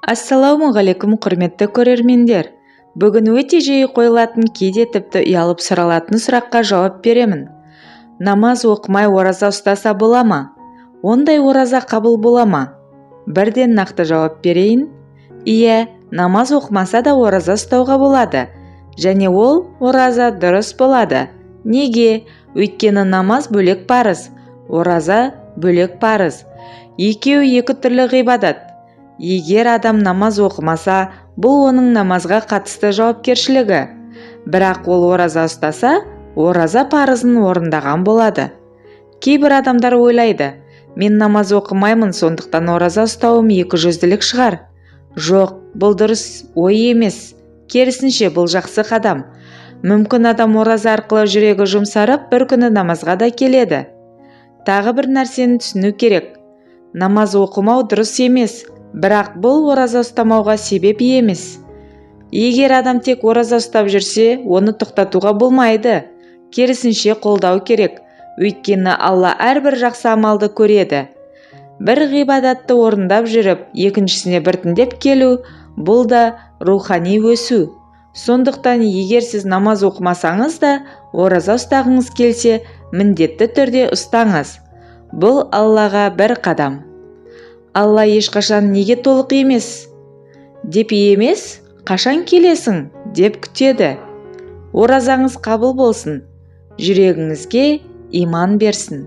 Ассалаумағалейкум құрметті көрермендер. Бүгін өте жиі қойылатын, кейде тіпті ұялып сұралатын сұраққа жауап беремін. Намаз оқымай ораза ұстаса бола ма? Ондай ораза қабыл бола ма? Бірден нақты жауап берейін. Иә, намаз оқымаса да ораза ұстауға болады. Және ол ораза дұрыс болады. Неге? Өйткені намаз бөлек парыз, ораза бөлек парыз. Екеуі екі түрлі ғибадат. Егер адам намаз оқымаса, бұл оның намазға қатысты жауапкершілігі. Бірақ ол ораза ұстаса, ораза парызын орындаған болады. Кейбір адамдар ойлайды, мен намаз оқымаймын, сондықтан ораза ұстауым екіжүзділік шығар. Жоқ, бұл дұрыс ой емес. Керісінше бұл жақсы қадам. Мүмкін адам ораза арқылы жүрегі жұмсарып, бір күні намазға да келеді. Тағы бір нәрсені түсіну керек. Намаз оқымау дұрыс емес. Бірақ бұл ораза ұстамауға себеп емес. Егер адам тек ораза ұстап жүрсе, оны тоқтатуға болмайды. Керісінше қолдау керек. Өйткені Алла әрбір жақсы амалды көреді. Бір ғибадатты орындап жүріп, екіншісіне біртіндеп келу, бұл да рухани өсу. Сондықтан егер сіз намаз оқымасаңыз да, ораза ұстағыңыз келсе, міндетті түрде ұстаңыз. Бұл Аллаға бір қадам. Алла ешқашан неге толық емес деп емес, қашан келесің деп күтеді. Оразаңыз қабыл болсын, жүрегіңізге иман берсін.